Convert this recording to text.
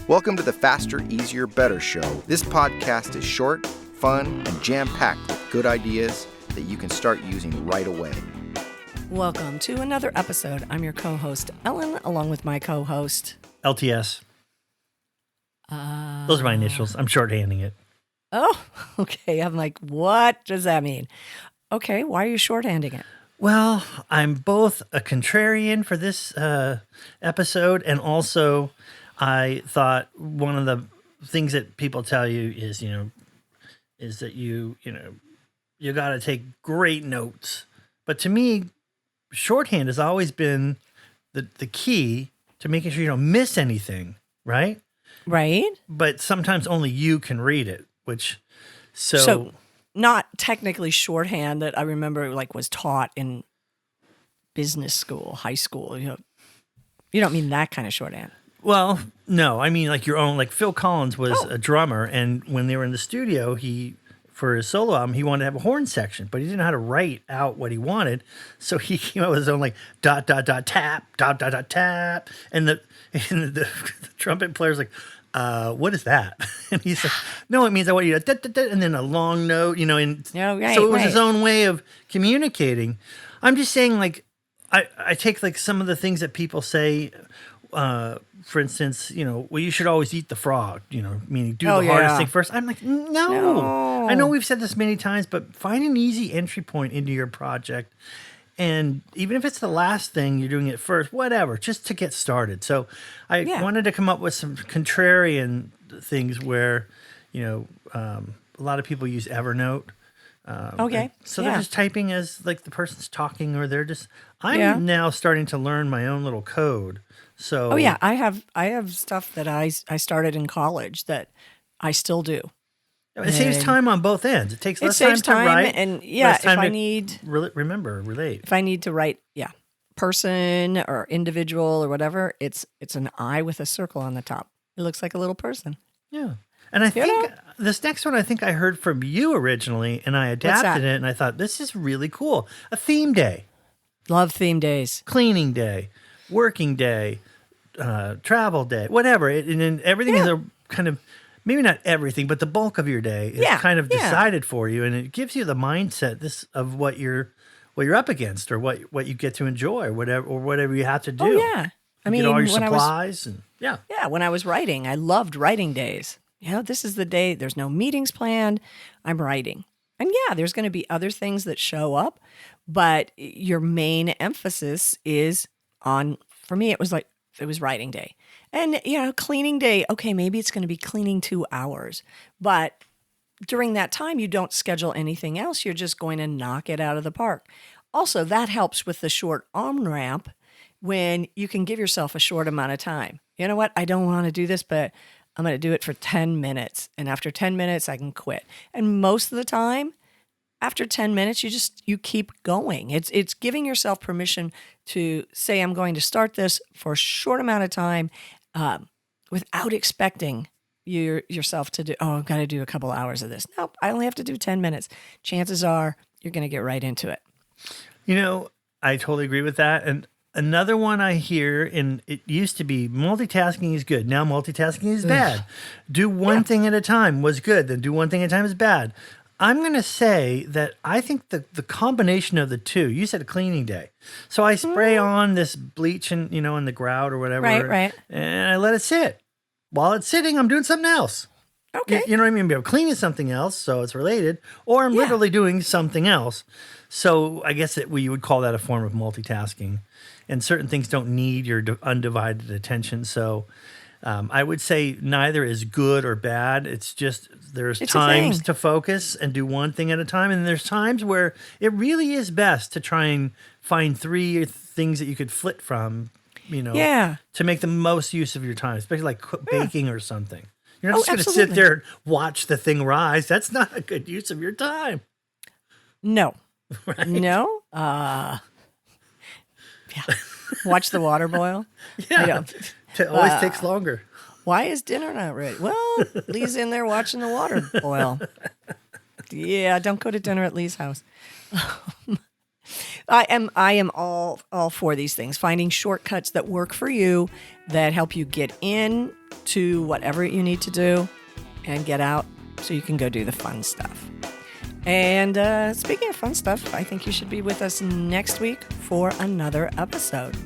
Welcome to the Faster, Easier, Better show. This podcast is short, fun, and jam-packed with good ideas that you can start using right away. Welcome to another episode. I'm your co-host, Ellen, along with my co-host... LTS. Those are my initials. I'm shorthanding it. Oh, okay. I'm like, what does that mean? Okay, why are you shorthanding it? Well, I'm both a contrarian for this episode, and also I thought one of the things that people tell you is that you got to take great notes. But to me, shorthand has always been the key to making sure you don't miss anything, right? Right. But sometimes only you can read it, which so not technically shorthand that I remember was taught in business school, high school. You don't mean that kind of shorthand. Well, no, I mean like your own. Like Phil Collins was a drummer, and when they were in the studio, for his solo album, he wanted to have a horn section, but he didn't know how to write out what he wanted, so he came up with his own dot dot dot tap dot dot dot tap, and the trumpet player's like, what is that? And he's like, no, it means I want you to da, da, da, and then a long note, and so it was his own way of communicating. I'm just saying, I take some of the things that people say. For instance, you should always eat the frog, meaning do the hardest thing first. I'm like, no. I know we've said this many times, but find an easy entry point into your project. And even if it's the last thing, you're doing it first, whatever, just to get started. So I wanted to come up with some contrarian things where, a lot of people use Evernote. Okay. So they're just typing as the person's talking, or they're just, I'm now starting to learn my own little code. So I have stuff that I started in college that I still do. It saves time on both ends. It takes less time to write, and if I need relate. If I need to write, person or individual or whatever, it's an I with a circle on the top. It looks like a little person. Yeah. And I think this next one, I heard from you originally, and I adapted it, and I thought, this is really cool. A theme day. Love theme days. Cleaning day, working day, travel day, whatever. And then everything is a kind of, maybe not everything, but the bulk of your day is kind of decided for you, and it gives you the mindset of what you're up against, or what you get to enjoy, or whatever you have to do. Oh yeah, I mean, get all your supplies when I was writing, I loved writing days. This is the day. There's no meetings planned. I'm writing, and there's going to be other things that show up, but your main emphasis is on. For me, it was writing day. And, cleaning day, okay, maybe it's going to be cleaning 2 hours. But during that time, you don't schedule anything else. You're just going to knock it out of the park. Also, that helps with the short on-ramp when you can give yourself a short amount of time. You know what? I don't want to do this, but I'm going to do it for 10 minutes. And after 10 minutes, I can quit. And most of the time, after 10 minutes, you keep going. It's giving yourself permission to say, I'm going to start this for a short amount of time without expecting yourself to do, I've got to do a couple hours of this. Nope, I only have to do 10 minutes. Chances are you're going to get right into it. I totally agree with that. And another one I hear, and it used to be multitasking is good. Now multitasking is bad. Do one thing at a time was good. Then do one thing at a time is bad. I'm going to say that I think the combination of the two, you said a cleaning day. So I spray on this bleach in the grout or whatever. Right. And I let it sit. While it's sitting, I'm doing something else. Okay. You know what I mean? I'm cleaning something else, so it's related. Or I'm literally doing something else. So I guess we would call that a form of multitasking. And certain things don't need your undivided attention. So I would say neither is good or bad. It's just there's times to focus and do one thing at a time. And there's times where it really is best to try and find 3 things that you could flit from, to make the most use of your time, especially like baking or something. You're not just going to sit there and watch the thing rise. That's not a good use of your time. No. Right? No. Watch the water boil. Yeah. It always takes longer. Why is dinner not ready? Well, Lee's in there watching the water boil. Yeah, don't go to dinner at Lee's house. I am all for these things, finding shortcuts that work for you, that help you get in to whatever you need to do and get out so you can go do the fun stuff. And speaking of fun stuff, I think you should be with us next week for another episode.